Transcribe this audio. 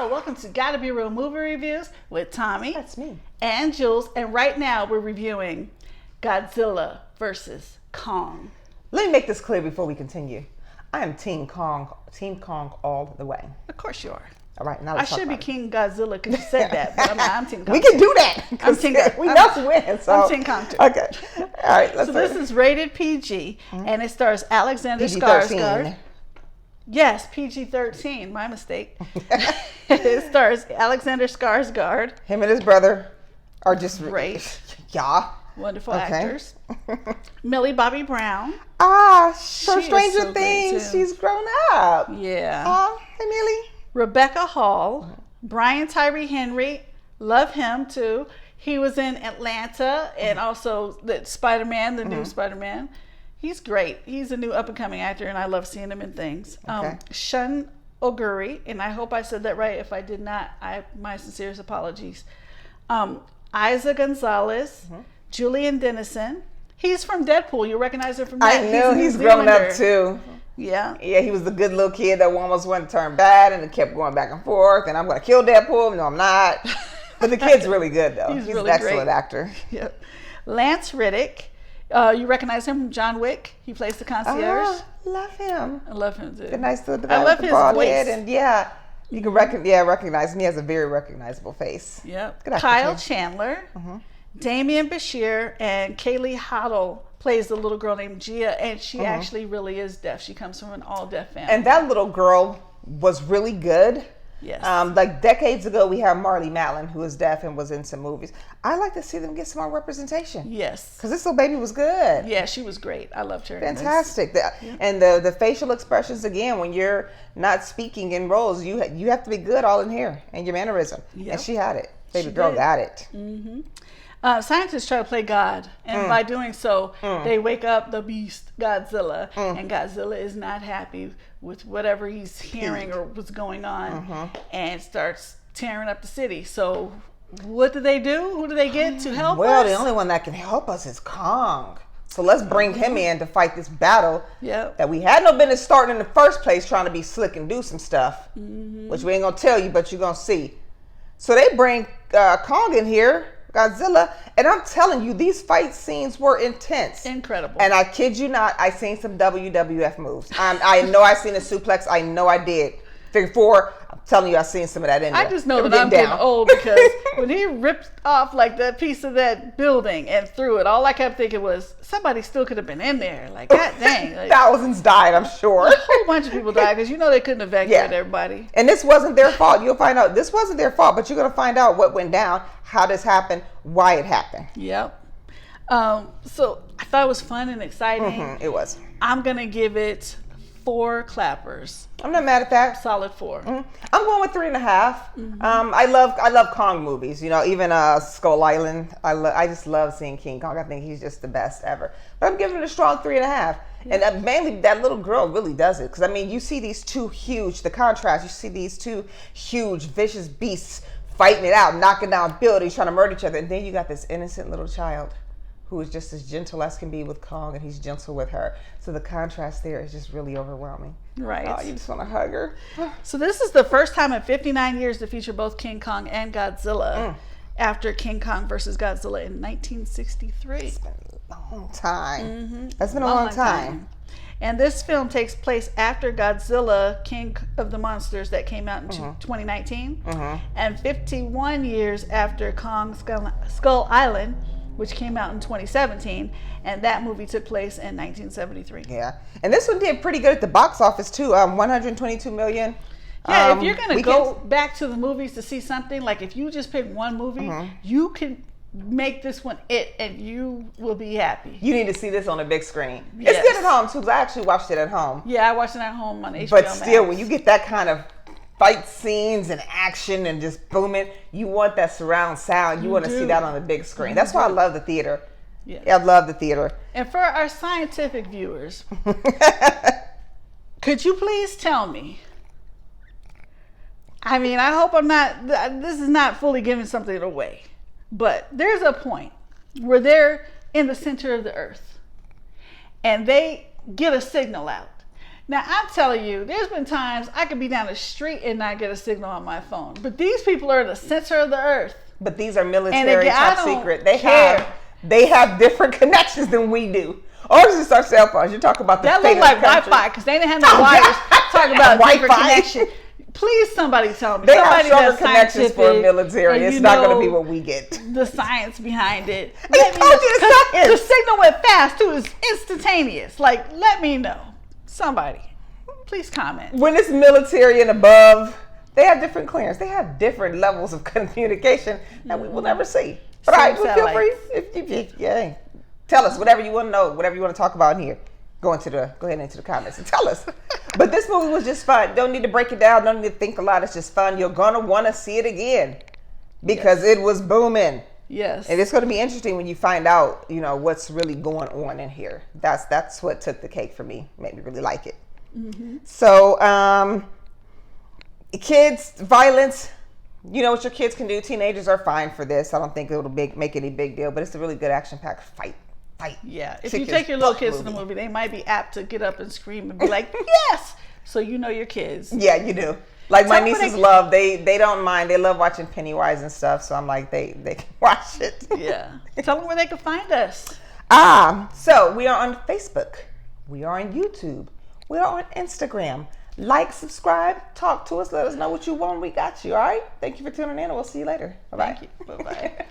Hello, welcome to Gotta Be Real Movie Reviews with Thommi. That's me. And Jules. And right now we're reviewing Godzilla versus Kong. Let me make this clear before we continue. I am Team Kong all the way. Of course you are. All right, now I let's talk should be about it. King Godzilla because you said that, but I'm Team Kong. We can do that. I'm Team Kong. We know to win. So. I'm Team Kong too. Okay. All right. Let's So this is rated PG, and it stars Alexander PG-13. Skarsgård. Yes, PG-13. My mistake. It stars Alexander Skarsgård. Him and his brother are just Great. Yeah. Wonderful Okay. actors. Millie Bobby Brown. From She is Stranger so great, Things, too. she's grown up. Yeah. Hey, Millie. Rebecca Hall. Brian Tyree Henry. Love him too. He was in Atlanta and also the Spider-Man, the new Spider-Man. He's great. He's a new up-and-coming actor, and I love seeing him in things. Okay. Shun Oguri, and I hope I said that right. If I did not, my sincerest apologies. Isa Gonzalez, Julian Dennison. He's from Deadpool. You recognize him from that. I know he's New grown up Zealander. too. Yeah. Yeah, he was the good little kid that almost went to turn bad and it kept going back and forth. And I'm going to kill Deadpool. No, I'm not. But the kid's really good, though. He's really an excellent great. actor. Yep. Lance Reddick. You recognize him from John Wick. He plays the concierge. Love him. I love him too. The nice little I guy love with the his bald voice. head. And yeah, you can recognize him. He has a very recognizable face. Yep. Good actor, Kyle too. Chandler, Damian Bashir, and Kaylee Hoddle plays the little girl named Gia, and she actually really is deaf. She comes from an all-deaf family. And that little girl was really good. Yes. Like decades ago, we had Marlee Matlin, who is deaf and was in some movies. I like to see them get some more representation. Yes. Because this little baby was good. Yeah, she was great. I loved her. in this. Fantastic. And the facial expressions, again, when you're not speaking in roles, you have to be good all in here and your mannerism. Yep. And she had it. Baby She girl did. got it. Scientists try to play God, and by doing so, they wake up the beast, Godzilla, and Godzilla is not happy with whatever he's hearing or what's going on, and starts tearing up the city. So what do they do? Who do they get to help Well, us? the only one that can help us is Kong. So let's bring him in to fight this battle Yep. that we had no business starting in the first place, trying to be slick and do some stuff, which we ain't going to tell you, but you're going to see. So they bring Kong in here, Godzilla, and I'm telling you, these fight scenes were intense. Incredible. And I kid you not, I seen some WWF moves. I know I seen a suplex. I know I did. Figure 4, I'm telling you, I seen some of that in there. I just know They were that I'm getting getting old because when he ripped off like that piece of that building and threw it, all I kept thinking was somebody still could have been in there. Like, god dang. Like, Thousands died, I'm sure. a whole bunch of people died because they couldn't evacuate everybody. And this wasn't their fault. You'll find out this wasn't their fault, but you're going to find out what went down, how this happened, why it happened. Yep. So I thought it was fun and exciting. It was. I'm going to give it 4 clappers. I'm not mad at that. Solid 4. I'm going with 3.5. I love Kong movies. You know, even Skull Island. I just love seeing King Kong. I think he's just the best ever. But I'm giving it a strong 3.5. And mainly that little girl really does it. Because I mean, you see these two huge. The contrast. You see these two huge vicious beasts fighting it out, knocking down buildings, trying to murder each other, and then you got this innocent little child who is just as gentle as can be with Kong, and he's gentle with her. So the contrast there is just really overwhelming. Right. Oh, you just want to hug her. So this is the first time in 59 years to feature both King Kong and Godzilla after King Kong versus Godzilla in 1963. It's been a long time. That's been a long time. And this film takes place after Godzilla, King of the Monsters, that came out in 2019, and 51 years after Kong Skull Island, which came out in 2017, and that movie took place in 1973. Yeah, and this one did pretty good at the box office too. 122 million. Yeah, if you're gonna go back to the movies to see something, like if you just pick one movie, you can make this one it, and you will be happy. You need to see this on a big screen. Yes. It's good at home too, because I actually watched it at home. Yeah, I watched it at home on HBO But Max. still, when you get that kind of fight scenes and action and just booming, you want that surround sound. You want to see that on the big screen. That's why I love the theater. Yeah. I love the theater. And for our scientific viewers, could you please tell me? I mean, I hope this is not fully giving something away, but there's a point where they're in the center of the earth and they get a signal out. Now, I'm telling you, there's been times I could be down the street and not get a signal on my phone. But these people are in the center of the earth. But these are military again, top secret. They have different connections than we do. Ours is our cell phones. You talk about the that fate look like of the country. Wi-Fi because they didn't have no wires. Talk about a different connection. Please, somebody tell me. They somebody have stronger connections for military. It's not going to be what we get. The science behind it. I told you the science. The signal went fast too. It's instantaneous. Like, let me know. Somebody, please comment. When it's military and above, they have different clearance. They have different levels of communication that we will never see. But feel free if tell us whatever you want to know, whatever you want to talk about in here. Go ahead into the comments and tell us. But this movie was just fun. Don't need to break it down. Don't need to think a lot. It's just fun. You're gonna want to see it again because it was booming. Yes. And it's going to be interesting when you find out, what's really going on in here. That's what took the cake for me. Made me really like it. Mm-hmm. So, kids, violence. You know what your kids can do. Teenagers are fine for this. I don't think it'll make any big deal. But it's a really good action-packed fight. Yeah. If you take your little kids to the movie, they might be apt to get up and scream and be like, yes! So you know your kids. Yeah, you do. Like my nieces love, they don't mind. They love watching Pennywise and stuff. So I'm like, they can watch it. Yeah. Tell them where they can find us. So we are on Facebook. We are on YouTube. We are on Instagram. Like, subscribe, talk to us. Let us know what you want. We got you. All right. Thank you for tuning in. And we'll see you later. Bye-bye. Thank you. Bye-bye.